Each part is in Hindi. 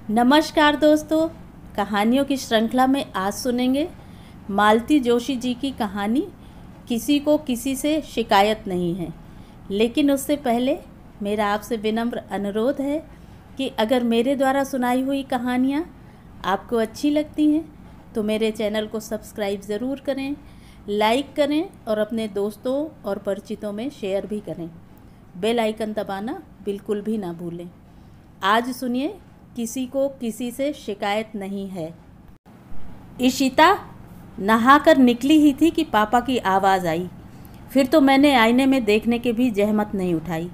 नमस्कार दोस्तों, कहानियों की श्रृंखला में आज सुनेंगे मालती जोशी जी की कहानी किसी को किसी से शिकायत नहीं है। लेकिन उससे पहले मेरा आपसे विनम्र अनुरोध है कि अगर मेरे द्वारा सुनाई हुई कहानियाँ आपको अच्छी लगती हैं तो मेरे चैनल को सब्सक्राइब ज़रूर करें, लाइक करें और अपने दोस्तों और परिचितों में शेयर भी करें। बेल आइकन दबाना बिल्कुल भी ना भूलें। आज सुनिए किसी को किसी से शिकायत नहीं है। इशिता नहाकर निकली ही थी कि पापा की आवाज़ आई। फिर तो मैंने आईने में देखने के भी जहमत नहीं उठाई।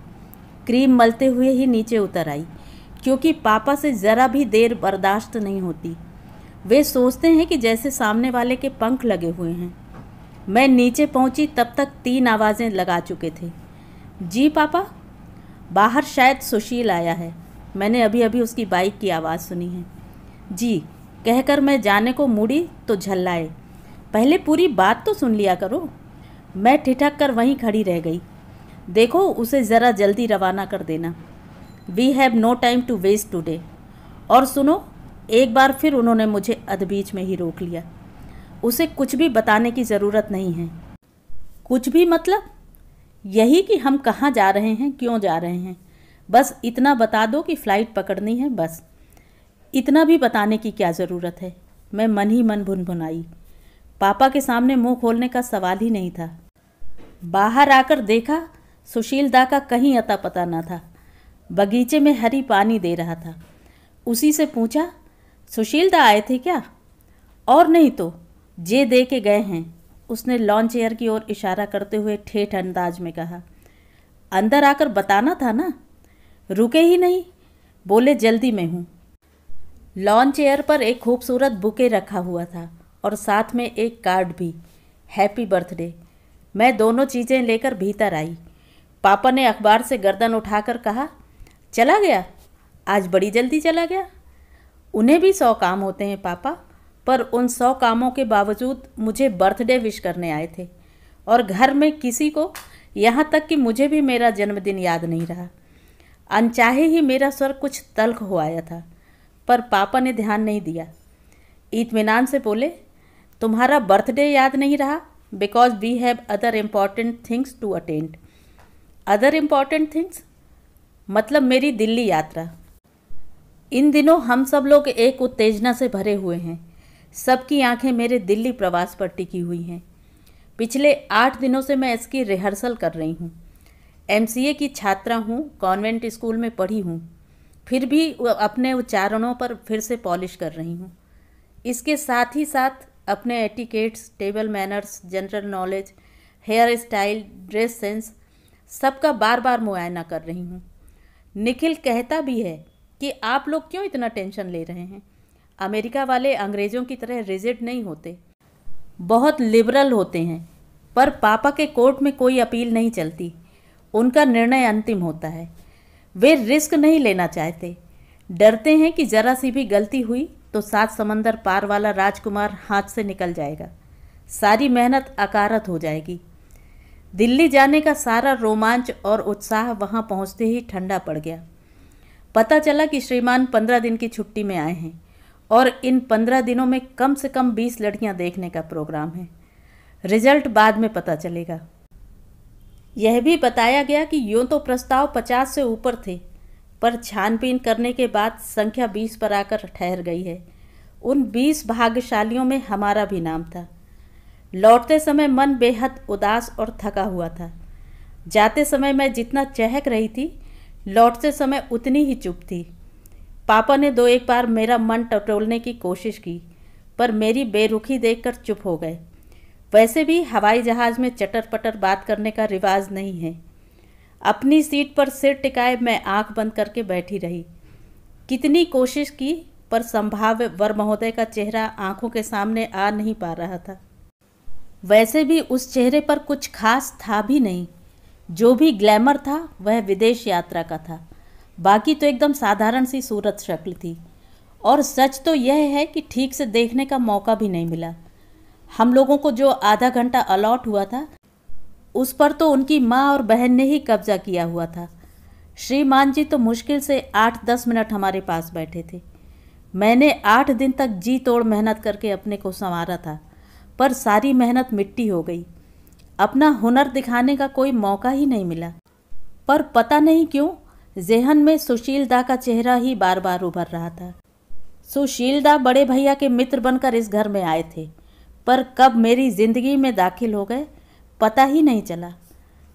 क्रीम मलते हुए ही नीचे उतर आई, क्योंकि पापा से ज़रा भी देर बर्दाश्त नहीं होती। वे सोचते हैं कि जैसे सामने वाले के पंख लगे हुए हैं। मैं नीचे पहुंची तब तक 3 आवाज़ें लगा चुके थे। जी पापा। बाहर शायद सुशील आया है। मैंने अभी अभी उसकी बाइक की आवाज़ सुनी है। जी कहकर मैं जाने को मुड़ी तो झल्लाए, पहले पूरी बात तो सुन लिया करो। मैं ठिठक कर वहीं खड़ी रह गई। देखो, उसे ज़रा जल्दी रवाना कर देना। We have no time to waste today. और सुनो, एक बार फिर उन्होंने मुझे अधबीच में ही रोक लिया। उसे कुछ भी बताने की ज़रूरत नहीं है। कुछ भी मतलब? यही कि हम कहाँ जा रहे हैं, क्यों जा रहे हैं। बस इतना बता दो कि फ़्लाइट पकड़नी है, बस इतना भी बताने की क्या ज़रूरत है। मैं मन ही मन भुनभुनाई। पापा के सामने मुंह खोलने का सवाल ही नहीं था। बाहर आकर देखा, सुशील दा का कहीं अता पता न था। बगीचे में हरी पानी दे रहा था। उसी से पूछा, सुशील दा आए थे क्या? और नहीं तो जे दे के गए हैं, उसने लॉन चेयर की ओर इशारा करते हुए ठेठ अंदाज में कहा। अंदर आकर बताना था ना। रुके ही नहीं, बोले जल्दी में हूँ। लॉन चेयर पर एक खूबसूरत बुके रखा हुआ था और साथ में एक कार्ड भी, हैप्पी बर्थडे। मैं दोनों चीज़ें लेकर भीतर आई। पापा ने अखबार से गर्दन उठाकर कहा, चला गया? आज बड़ी जल्दी चला गया। उन्हें भी 100 काम होते हैं पापा, पर उन 100 कामों के बावजूद मुझे बर्थडे विश करने आए थे। और घर में किसी को, यहाँ तक कि मुझे भी मेरा जन्मदिन याद नहीं रहा। अनचाहे ही मेरा स्वर कुछ तल्ख हो आया था, पर पापा ने ध्यान नहीं दिया। इत्मीनान से बोले, तुम्हारा बर्थडे याद नहीं रहा because we have other important things to attend. Other important things मतलब मेरी दिल्ली यात्रा। इन दिनों हम सब लोग एक उत्तेजना से भरे हुए हैं। सबकी आंखें मेरे दिल्ली प्रवास पर टिकी हुई हैं। पिछले 8 दिनों से मैं इसकी रिहर्सल कर रही हूँ। MCA की छात्रा हूँ, कॉन्वेंट स्कूल में पढ़ी हूँ, फिर भी अपने उच्चारणों पर फिर से पॉलिश कर रही हूँ। इसके साथ ही साथ अपने etiquettes, table manners, general knowledge, hair style, dress sense, सबका बार बार मुआयना कर रही हूँ। निखिल कहता भी है कि आप लोग क्यों इतना टेंशन ले रहे हैं। अमेरिका वाले अंग्रेज़ों की तरह रिजिड नहीं होते, बहुत लिबरल होते हैं। पर पापा के कोर्ट में कोई अपील नहीं चलती, उनका निर्णय अंतिम होता है। वे रिस्क नहीं लेना चाहते, डरते हैं कि ज़रा सी भी गलती हुई तो 7 समंदर पार वाला राजकुमार हाथ से निकल जाएगा, सारी मेहनत अकारत हो जाएगी। दिल्ली जाने का सारा रोमांच और उत्साह वहाँ पहुँचते ही ठंडा पड़ गया। पता चला कि श्रीमान 15 दिन की छुट्टी में आए हैं और इन 15 दिनों में कम से कम 20 लड़कियाँ देखने का प्रोग्राम है। रिजल्ट बाद में पता चलेगा। यह भी बताया गया कि यूँ तो प्रस्ताव 50 से ऊपर थे, पर छानबीन करने के बाद संख्या 20 पर आकर ठहर गई है। उन 20 भाग्यशालियों में हमारा भी नाम था। लौटते समय मन बेहद उदास और थका हुआ था। जाते समय मैं जितना चहक रही थी, लौटते समय उतनी ही चुप थी। पापा ने 2-1 बार मेरा मन टटोलने की कोशिश की, पर मेरी बेरुखी देखकर चुप हो गए। वैसे भी हवाई जहाज़ में चटर पटर बात करने का रिवाज नहीं है। अपनी सीट पर सिर टिकाए मैं आंख बंद करके बैठी रही। कितनी कोशिश की, पर संभाव्य वर महोदय का चेहरा आंखों के सामने आ नहीं पा रहा था। वैसे भी उस चेहरे पर कुछ खास था भी नहीं। जो भी ग्लैमर था वह विदेश यात्रा का था, बाकी तो एकदम साधारण सी सूरत शक्ल थी। और सच तो यह है कि ठीक से देखने का मौका भी नहीं मिला। हम लोगों को जो आधा घंटा अलॉट हुआ था, उस पर तो उनकी माँ और बहन ने ही कब्जा किया हुआ था। श्रीमान जी तो मुश्किल से 8-10 मिनट हमारे पास बैठे थे। मैंने 8 दिन तक जी तोड़ मेहनत करके अपने को संवारा था, पर सारी मेहनत मिट्टी हो गई। अपना हुनर दिखाने का कोई मौका ही नहीं मिला। पर पता नहीं क्यों ज़हन में सुशीलदा का चेहरा ही बार बार उभर रहा था। सुशीलदा बड़े भैया के मित्र बनकर इस घर में आए थे, पर कब मेरी ज़िंदगी में दाखिल हो गए पता ही नहीं चला।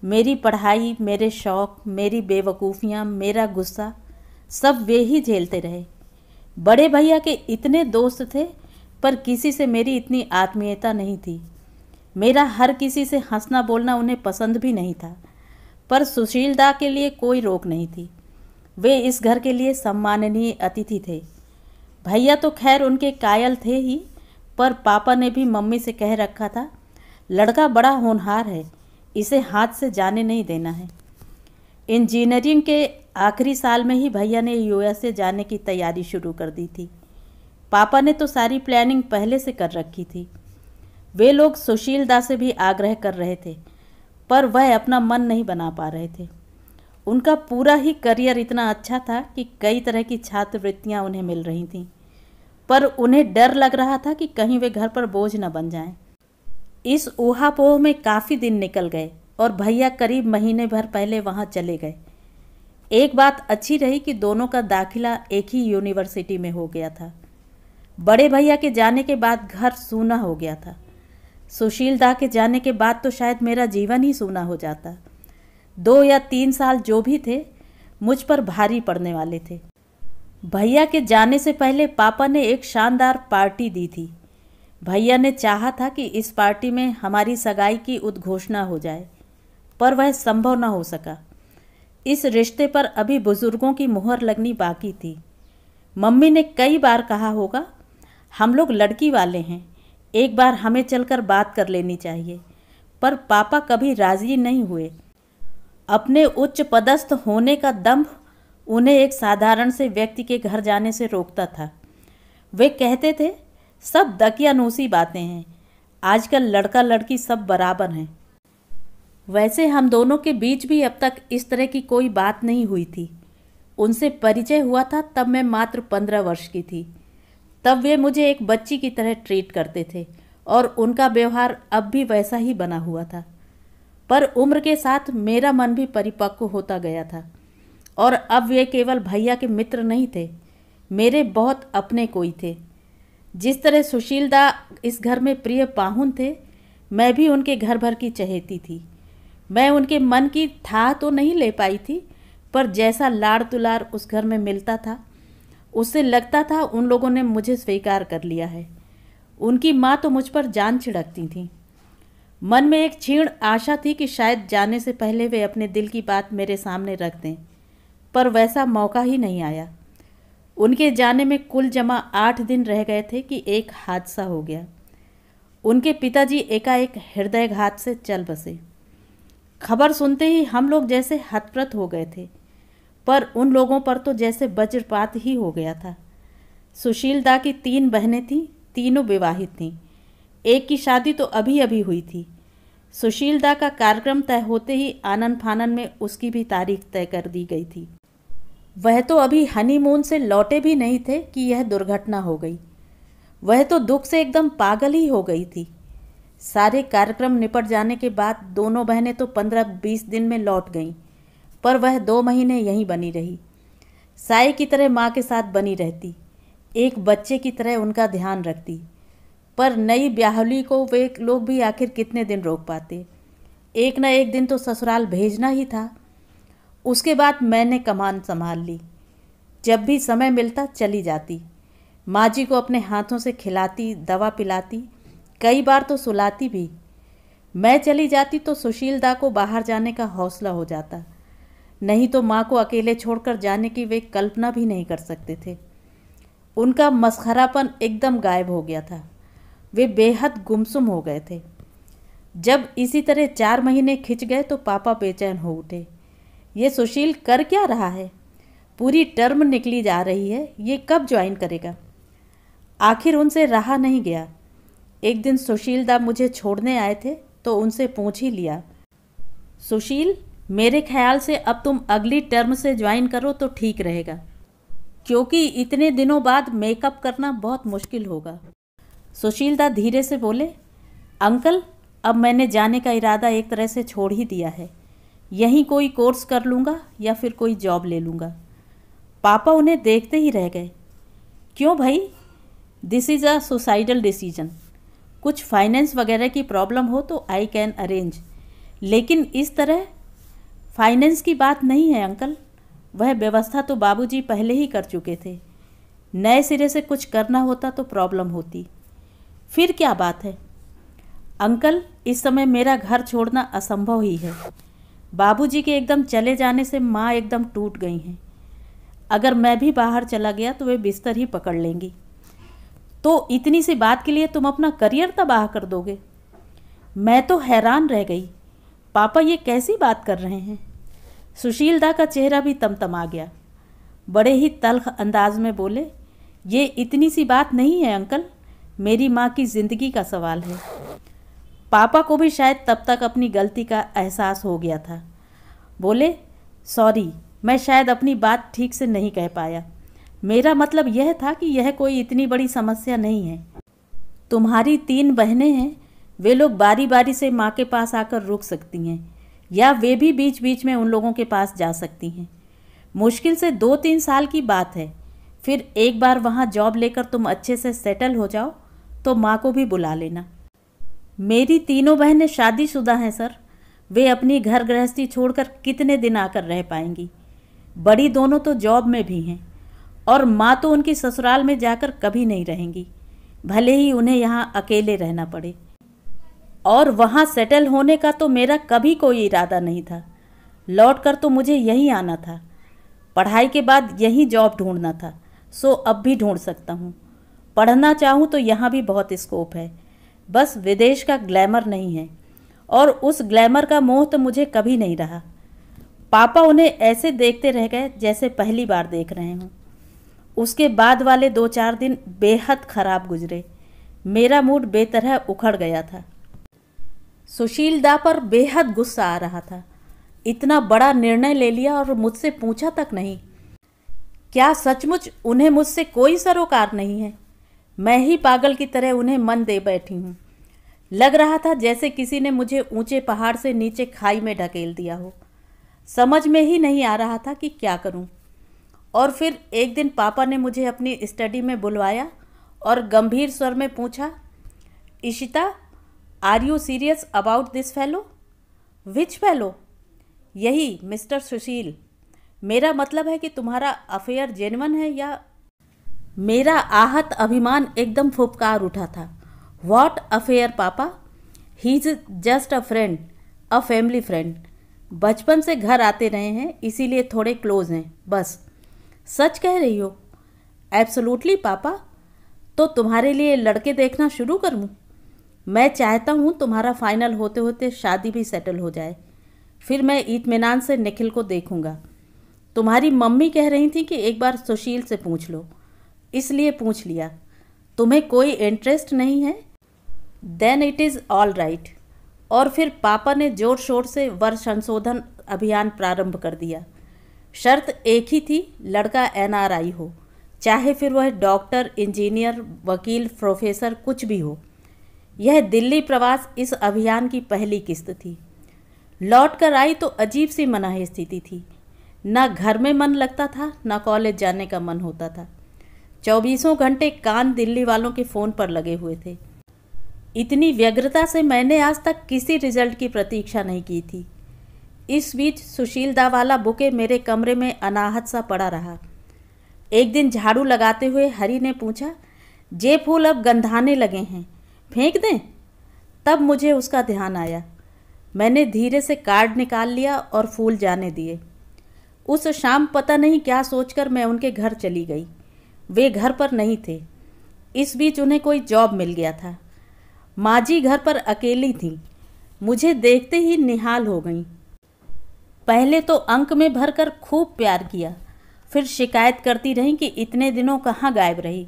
मेरी पढ़ाई, मेरे शौक़, मेरी बेवकूफ़ियाँ, मेरा गुस्सा सब वे ही झेलते रहे। बड़े भैया के इतने दोस्त थे, पर किसी से मेरी इतनी आत्मीयता नहीं थी। मेरा हर किसी से हंसना बोलना उन्हें पसंद भी नहीं था, पर सुशीलदा के लिए कोई रोक नहीं थी। वे इस घर के लिए सम्माननीय अतिथि थे। भैया तो खैर उनके कायल थे ही, पर पापा ने भी मम्मी से कह रखा था, लड़का बड़ा होनहार है, इसे हाथ से जाने नहीं देना है। इंजीनियरिंग के आखिरी साल में ही भैया ने यूएसए जाने की तैयारी शुरू कर दी थी। पापा ने तो सारी प्लानिंग पहले से कर रखी थी। वे लोग सुशीलदा से भी आग्रह कर रहे थे, पर वह अपना मन नहीं बना पा रहे थे। उनका पूरा ही करियर इतना अच्छा था कि कई तरह की छात्रवृत्तियां उन्हें मिल रही थीं, पर उन्हें डर लग रहा था कि कहीं वे घर पर बोझ न बन जाएं। इस ऊहापोह में काफ़ी दिन निकल गए और भैया करीब महीने भर पहले वहां चले गए। एक बात अच्छी रही कि दोनों का दाखिला एक ही यूनिवर्सिटी में हो गया था। बड़े भैया के जाने के बाद घर सूना हो गया था। सुशीलदा के जाने के बाद तो शायद मेरा जीवन ही सूना हो जाता। 2 या 3 साल जो भी थे मुझ पर भारी पड़ने वाले थे। भैया के जाने से पहले पापा ने एक शानदार पार्टी दी थी। भैया ने चाहा था कि इस पार्टी में हमारी सगाई की उद्घोषणा हो जाए, पर वह संभव न हो सका। इस रिश्ते पर अभी बुजुर्गों की मुहर लगनी बाकी थी। मम्मी ने कई बार कहा होगा, हम लोग लड़की वाले हैं, एक बार हमें चलकर बात कर लेनी चाहिए, पर पापा कभी राज़ी नहीं हुए। अपने उच्च पदस्थ होने का दंभ उन्हें एक साधारण से व्यक्ति के घर जाने से रोकता था। वे कहते थे, सब दकियानूसी बातें हैं, आजकल लड़का लड़की सब बराबर हैं। वैसे हम दोनों के बीच भी अब तक इस तरह की कोई बात नहीं हुई थी। उनसे परिचय हुआ था तब मैं मात्र 15 वर्ष की थी। तब वे मुझे एक बच्ची की तरह ट्रीट करते थे और उनका व्यवहार अब भी वैसा ही बना हुआ था। पर उम्र के साथ मेरा मन भी परिपक्व होता गया था और अब वे केवल भैया के मित्र नहीं थे, मेरे बहुत अपने कोई थे। जिस तरह सुशीलदा इस घर में प्रिय पाहुन थे, मैं भी उनके घर भर की चहेती थी। मैं उनके मन की था तो नहीं ले पाई थी, पर जैसा लाड़ दुलार उस घर में मिलता था, उससे लगता था उन लोगों ने मुझे स्वीकार कर लिया है। उनकी माँ तो मुझ पर जान छिड़कती थी। मन में एक क्षीण आशा थी कि शायद जाने से पहले वे अपने दिल की बात मेरे सामने रख दें, पर वैसा मौका ही नहीं आया। उनके जाने में कुल जमा 8 दिन रह गए थे कि एक हादसा हो गया। उनके पिताजी एकाएक हृदयघात से चल बसे। खबर सुनते ही हम लोग जैसे हतप्रत हो गए थे, पर उन लोगों पर तो जैसे वज्रपात ही हो गया था। सुशीलदा की 3 बहनें थीं, तीनों विवाहित थीं। एक की शादी तो अभी अभी हुई थी। सुशीलदा का कार्यक्रम तय होते ही आनन फानन में उसकी भी तारीख तय कर दी गई थी। वह तो अभी हनीमून से लौटे भी नहीं थे कि यह दुर्घटना हो गई। वह तो दुख से एकदम पागल ही हो गई थी। सारे कार्यक्रम निपट जाने के बाद दोनों बहनें तो 15-20 दिन में लौट गईं, पर वह 2 महीने यहीं बनी रही। साए की तरह माँ के साथ बनी रहती, एक बच्चे की तरह उनका ध्यान रखती। पर नई ब्याहली को वे लोग भी आखिर कितने दिन रोक पाते। एक न एक दिन तो ससुराल भेजना ही था। उसके बाद मैंने कमान संभाल ली। जब भी समय मिलता चली जाती, माँ जी को अपने हाथों से खिलाती, दवा पिलाती, कई बार तो सुलाती भी। मैं चली जाती तो सुशीलदा को बाहर जाने का हौसला हो जाता, नहीं तो माँ को अकेले छोड़कर जाने की वे कल्पना भी नहीं कर सकते थे। उनका मसखरापन एकदम गायब हो गया था। वे बेहद गुमसुम हो गए थे। जब इसी तरह 4 महीने खिंच गए तो पापा बेचैन हो उठे। ये सुशील कर क्या रहा है? पूरी टर्म निकली जा रही है, ये कब ज्वाइन करेगा? आखिर उनसे रहा नहीं गया। एक दिन सुशीलदा मुझे छोड़ने आए थे तो उनसे पूछ ही लिया, सुशील, मेरे ख्याल से अब तुम अगली टर्म से ज्वाइन करो तो ठीक रहेगा। क्योंकि इतने दिनों बाद मेकअप करना बहुत मुश्किल होगा। सुशीलदा धीरे से बोले, अंकल अब मैंने जाने का इरादा एक तरह से छोड़ ही दिया है। यहीं कोई कोर्स कर लूँगा या फिर कोई जॉब ले लूँगा। पापा उन्हें देखते ही रह गए। क्यों भाई? This is a suicidal decision. कुछ फाइनेंस वगैरह की प्रॉब्लम हो तो आई कैन अरेंज, लेकिन इस तरह फाइनेंस की बात नहीं है अंकल। वह व्यवस्था तो बाबूजी पहले ही कर चुके थे। नए सिरे से कुछ करना होता तो प्रॉब्लम होती। फिर क्या बात है अंकल? इस समय मेरा घर छोड़ना असंभव ही है। बाबूजी के एकदम चले जाने से माँ एकदम टूट गई हैं। अगर मैं भी बाहर चला गया तो वे बिस्तर ही पकड़ लेंगी। तो इतनी सी बात के लिए तुम अपना करियर तबाह कर दोगे? मैं तो हैरान रह गई। पापा ये कैसी बात कर रहे हैं? सुशीलदा का चेहरा भी तमतमा गया। बड़े ही तल्ख अंदाज में बोले, ये इतनी सी बात नहीं है अंकल, मेरी माँ की ज़िंदगी का सवाल है। पापा को भी शायद तब तक अपनी गलती का एहसास हो गया था। बोले, सॉरी, मैं शायद अपनी बात ठीक से नहीं कह पाया। मेरा मतलब यह था कि यह कोई इतनी बड़ी समस्या नहीं है। तुम्हारी 3 बहनें हैं, वे लोग बारी बारी से माँ के पास आकर रुक सकती हैं या वे भी बीच बीच में उन लोगों के पास जा सकती हैं। मुश्किल से 2-3 साल की बात है। फिर एक बार वहाँ जॉब लेकर तुम अच्छे से सेटल हो जाओ तो माँ को भी बुला लेना। मेरी तीनों बहनें शादीशुदा हैं सर। वे अपनी घर गृहस्थी छोड़कर कितने दिन आकर रह पाएंगी? बड़ी दोनों तो जॉब में भी हैं और माँ तो उनकी ससुराल में जाकर कभी नहीं रहेंगी, भले ही उन्हें यहाँ अकेले रहना पड़े। और वहाँ सेटल होने का तो मेरा कभी कोई इरादा नहीं था। लौट कर तो मुझे यहीं आना था। पढ़ाई के बाद यहीं जॉब ढूंढना था, सो अब भी ढूंढ सकता हूँ। पढ़ना चाहूँ तो यहाँ भी बहुत स्कोप है, बस विदेश का ग्लैमर नहीं है और उस ग्लैमर का मोह तो मुझे कभी नहीं रहा। पापा उन्हें ऐसे देखते रह गए जैसे पहली बार देख रहे हों। उसके बाद वाले 2-4 दिन बेहद ख़राब गुजरे। मेरा मूड बेतरह उखड़ गया था। सुशीलदा पर बेहद गुस्सा आ रहा था। इतना बड़ा निर्णय ले लिया और मुझसे पूछा तक नहीं। क्या सचमुच उन्हें मुझसे कोई सरोकार नहीं है? मैं ही पागल की तरह उन्हें मन दे बैठी हूँ। लग रहा था जैसे किसी ने मुझे ऊंचे पहाड़ से नीचे खाई में ढकेल दिया हो। समझ में ही नहीं आ रहा था कि क्या करूं। और फिर एक दिन पापा ने मुझे अपनी स्टडी में बुलवाया और गंभीर स्वर में पूछा, Ishita, are you serious about this fellow? Which fellow? यही मिस्टर सुशील। मेरा मतलब है कि तुम्हारा अफेयर जेन्युइन है या? मेरा आहत अभिमान एकदम फुफकार उठा था। व्हाट अफेयर पापा? He is just a friend, a family friend. बचपन से घर आते रहे हैं, इसीलिए थोड़े क्लोज हैं, बस। सच कह रही हो? एब्सोल्युटली पापा। तो तुम्हारे लिए लड़के देखना शुरू करूं? मैं चाहता हूं तुम्हारा फाइनल होते होते शादी भी सेटल हो जाए, फिर मैं इत्मीनान से निखिल को देखूंगा। तुम्हारी मम्मी कह रही थी कि एक बार सुशील से पूछ लो, इसलिए पूछ लिया। तुम्हें कोई इंटरेस्ट नहीं है? Then it is all right. और फिर पापा ने जोर शोर से वर संशोधन अभियान प्रारंभ कर दिया। शर्त एक ही थी, लड़का NRI हो, चाहे फिर वह डॉक्टर, इंजीनियर, वकील, प्रोफेसर कुछ भी हो। यह दिल्ली प्रवास इस अभियान की पहली किस्त थी। लौट कर आई तो अजीब सी मनाही स्थिति थी। ना घर में मन लगता था, ना कॉलेज जाने का मन होता था। 24 घंटे कान दिल्ली वालों के फ़ोन पर लगे हुए थे। इतनी व्यग्रता से मैंने आज तक किसी रिजल्ट की प्रतीक्षा नहीं की थी। इस बीच सुशीलदा वाला बुके मेरे कमरे में अनाहत सा पड़ा रहा। एक दिन झाड़ू लगाते हुए हरी ने पूछा, ये फूल अब गंधाने लगे हैं, फेंक दें? तब मुझे उसका ध्यान आया। मैंने धीरे से कार्ड निकाल लिया और फूल जाने दिए। उस शाम पता नहीं क्या सोचकर मैं उनके घर चली गई। वे घर पर नहीं थे। इस बीच उन्हें कोई जॉब मिल गया था। माँ जी घर पर अकेली थीं। मुझे देखते ही निहाल हो गईं। पहले तो अंक में भरकर खूब प्यार किया, फिर शिकायत करती रहीं कि इतने दिनों कहाँ गायब रही।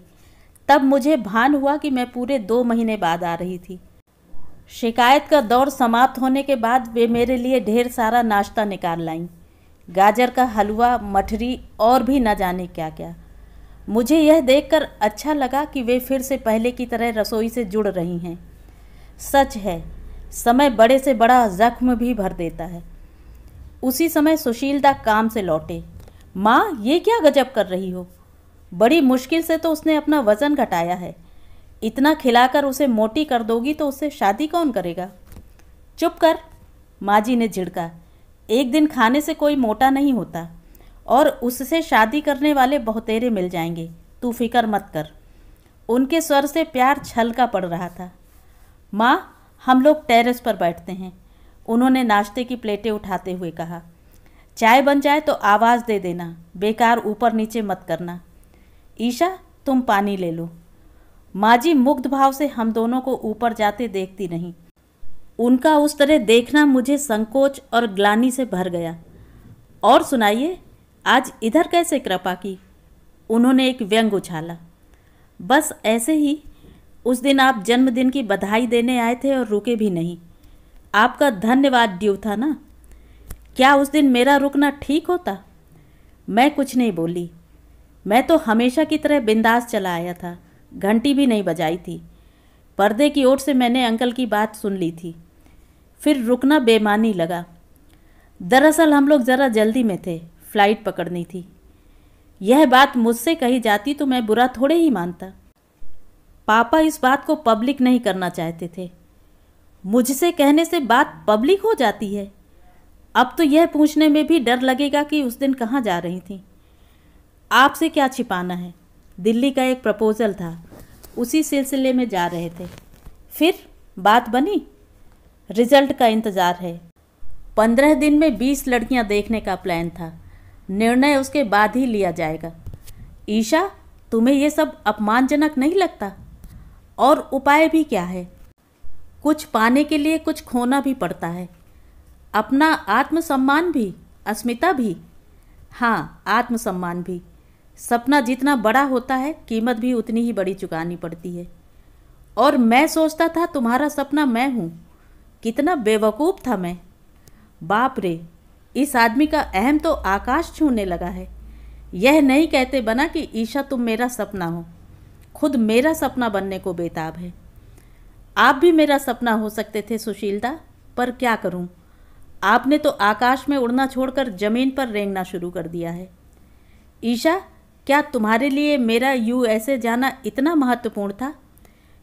तब मुझे भान हुआ कि मैं पूरे 2 महीने बाद आ रही थी। शिकायत का दौर समाप्त होने के बाद वे मेरे लिए ढेर सारा नाश्ता निकाल लाईं। गाजर का हलवा, मठरी और भी न जाने क्या क्या। मुझे यह देखकर अच्छा लगा कि वे फिर से पहले की तरह रसोई से जुड़ रही हैं। सच है, समय बड़े से बड़ा जख्म भी भर देता है। उसी समय सुशीलदा काम से लौटे। माँ, ये क्या गजब कर रही हो? बड़ी मुश्किल से तो उसने अपना वज़न घटाया है। इतना खिलाकर उसे मोटी कर दोगी तो उससे शादी कौन करेगा? चुप कर, माँ जी ने झिड़का। एक दिन खाने से कोई मोटा नहीं होता और उससे शादी करने वाले बहुतेरे मिल जाएंगे, तू फिक्र मत कर। उनके स्वर से प्यार छलका पड़ रहा था। माँ, हम लोग टेरेस पर बैठते हैं, उन्होंने नाश्ते की प्लेटें उठाते हुए कहा। चाय बन जाए तो आवाज़ दे देना, बेकार ऊपर नीचे मत करना। ईशा, तुम पानी ले लो। माँ जी मुग्ध भाव से हम दोनों को ऊपर जाते देखती रहीं। उनका उस तरह देखना मुझे संकोच और ग्लानि से भर गया। और सुनाइए, आज इधर कैसे कृपा की? उन्होंने एक व्यंग उछाला। बस ऐसे ही, उस दिन आप जन्मदिन की बधाई देने आए थे और रुके भी नहीं। आपका धन्यवाद ड्यू था ना। क्या उस दिन मेरा रुकना ठीक होता? मैं कुछ नहीं बोली। मैं तो हमेशा की तरह बिंदास चला आया था, घंटी भी नहीं बजाई थी। पर्दे की ओर से मैंने अंकल की बात सुन ली थी। फिर रुकना बेमानी लगा। दरअसल हम लोग ज़रा जल्दी में थे, फ्लाइट पकड़नी थी। यह बात मुझसे कही जाती तो मैं बुरा थोड़े ही मानता। पापा इस बात को पब्लिक नहीं करना चाहते थे। मुझसे कहने से बात पब्लिक हो जाती है। अब तो यह पूछने में भी डर लगेगा कि उस दिन कहाँ जा रही थी। आपसे क्या छिपाना है, दिल्ली का एक प्रपोज़ल था, उसी सिलसिले में जा रहे थे। फिर बात बनी? रिजल्ट का इंतज़ार है। 15 दिन में 20 लड़कियां देखने का प्लान था। निर्णय उसके बाद ही लिया जाएगा। ईशा, तुम्हें ये सब अपमानजनक नहीं लगता? और उपाय भी क्या है? कुछ पाने के लिए कुछ खोना भी पड़ता है। अपना आत्मसम्मान भी, अस्मिता भी। हाँ, आत्मसम्मान भी। सपना जितना बड़ा होता है, कीमत भी उतनी ही बड़ी चुकानी पड़ती है। और मैं सोचता था तुम्हारा सपना मैं हूँ। कितना बेवकूफ़ था मैं। बाप रे, इस आदमी का अहम तो आकाश छूने लगा है। यह नहीं कहते बना कि ईशा तुम मेरा सपना हो, खुद मेरा सपना बनने को बेताब है। आप भी मेरा सपना हो सकते थे सुशीलदा, पर क्या करूं, आपने तो आकाश में उड़ना छोड़कर ज़मीन पर रेंगना शुरू कर दिया है। ईशा, क्या तुम्हारे लिए मेरा यूएसए जाना इतना महत्वपूर्ण था?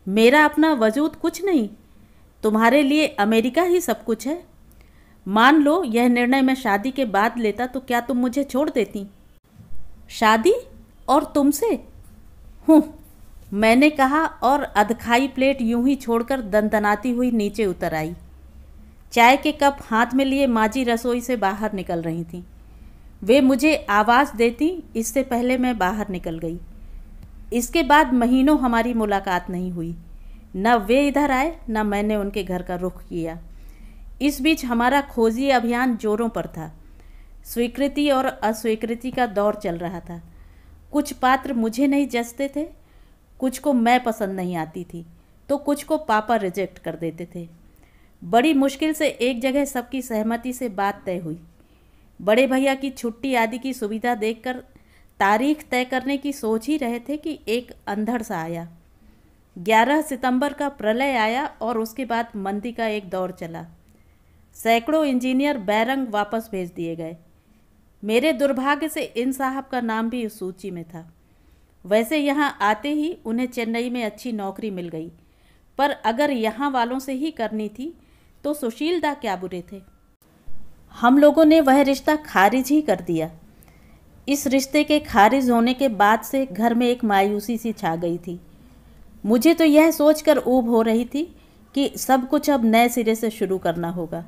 मेरा अपना वजूद कुछ नहीं, तुम्हारे लिए अमेरिका ही सब कुछ है। मान लो यह निर्णय मैं शादी के बाद लेता तो क्या तुम मुझे छोड़ देती? शादी? और तुमसे? मैंने कहा और अधखाई प्लेट यूं ही छोड़कर दनदनाती हुई नीचे उतर आई। चाय के कप हाथ में लिए माँ जी रसोई से बाहर निकल रही थीं। वे मुझे आवाज़ देती इससे पहले मैं बाहर निकल गई। इसके बाद महीनों हमारी मुलाकात नहीं हुई। न वे इधर आए, न मैंने उनके घर का रुख किया। इस बीच हमारा खोजी अभियान जोरों पर था। स्वीकृति और अस्वीकृति का दौर चल रहा था। कुछ पात्र मुझे नहीं जचते थे, कुछ को मैं पसंद नहीं आती थी, तो कुछ को पापा रिजेक्ट कर देते थे। बड़ी मुश्किल से एक जगह सबकी सहमति से बात तय हुई। बड़े भैया की छुट्टी आदि की सुविधा देखकर तारीख तय करने की सोच ही रहे थे कि एक अंधड़ सा आया। 11 सितंबर का प्रलय आया और उसके बाद मंदी का एक दौर चला। सैकड़ों इंजीनियर बैरंग वापस भेज दिए गए। मेरे दुर्भाग्य से इन साहब का नाम भी उस सूची में था। वैसे यहाँ आते ही उन्हें चेन्नई में अच्छी नौकरी मिल गई, पर अगर यहाँ वालों से ही करनी थी तो सुशीलदा क्या बुरे थे। हम लोगों ने वह रिश्ता खारिज ही कर दिया। इस रिश्ते के खारिज होने के बाद से घर में एक मायूसी सी छा गई थी। मुझे तो यह सोचकर ऊब हो रही थी कि सब कुछ अब नए सिरे से शुरू करना होगा।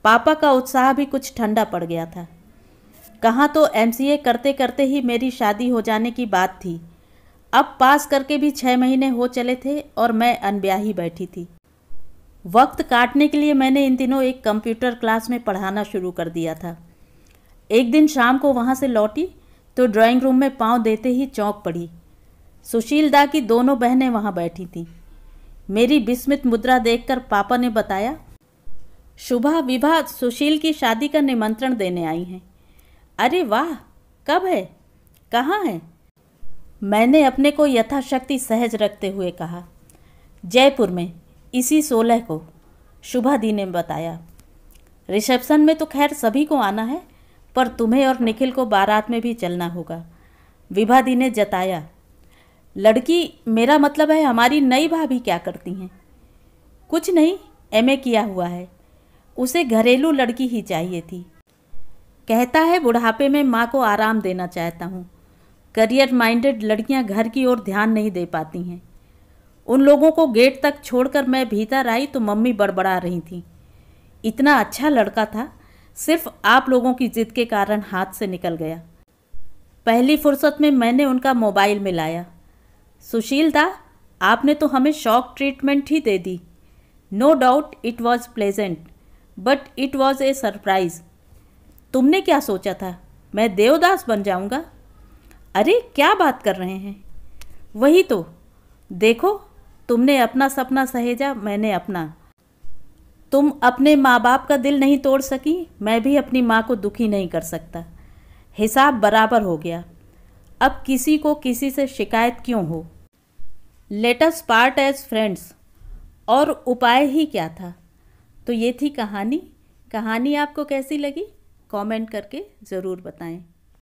पापा का उत्साह भी कुछ ठंडा पड़ गया था। कहाँ तो एमसीए करते करते ही मेरी शादी हो जाने की बात थी। अब पास करके भी 6 महीने हो चले थे और मैं अनब्याही बैठी थी। वक्त काटने के लिए मैंने इन दिनों एक कंप्यूटर क्लास में पढ़ाना शुरू कर दिया था। एक दिन शाम को वहाँ से लौटी तो ड्राइंग रूम में पाँव देते ही चौंक पड़ी। सुशीलदा की दोनों बहनें वहाँ बैठी थीं। मेरी विस्मित मुद्रा देखकर पापा ने बताया, शुभा विभा सुशील की शादी का निमंत्रण देने आई हैं। अरे वाह, कब है, कहाँ है? मैंने अपने को यथाशक्ति सहज रखते हुए कहा। जयपुर में इसी 16 को, शुभा दी ने बताया। रिसेप्शन में तो खैर सभी को आना है, पर तुम्हें और निखिल को बारात में भी चलना होगा, विभा दी ने जताया। लड़की, मेरा मतलब है हमारी नई भाभी क्या करती हैं? कुछ नहीं, एमए किया हुआ है, उसे घरेलू लड़की ही चाहिए थी। कहता है बुढ़ापे में माँ को आराम देना चाहता हूँ। करियर माइंडेड लड़कियाँ घर की ओर ध्यान नहीं दे पाती हैं। उन लोगों को गेट तक छोड़कर मैं भीतर आई तो मम्मी बड़बड़ा रही थी। इतना अच्छा लड़का था, सिर्फ आप लोगों की जिद के कारण हाथ से निकल गया। पहली फुर्सत में मैंने उनका मोबाइल मिलाया। सुशील दा, आपने तो हमें शॉक ट्रीटमेंट ही दे दी। No doubt it was pleasant, but it was a surprise. तुमने क्या सोचा था, मैं देवदास बन जाऊंगा? अरे क्या बात कर रहे हैं? वही तो, देखो, तुमने अपना सपना सहेजा, मैंने अपना। तुम अपने माँ बाप का दिल नहीं तोड़ सकी, मैं भी अपनी माँ को दुखी नहीं कर सकता। हिसाब बराबर हो गया। अब किसी को किसी से शिकायत क्यों हो? Let us part as friends. और उपाय ही क्या था? तो ये थी कहानी। कहानी आपको कैसी लगी? कमेंट करके ज़रूर बताएं।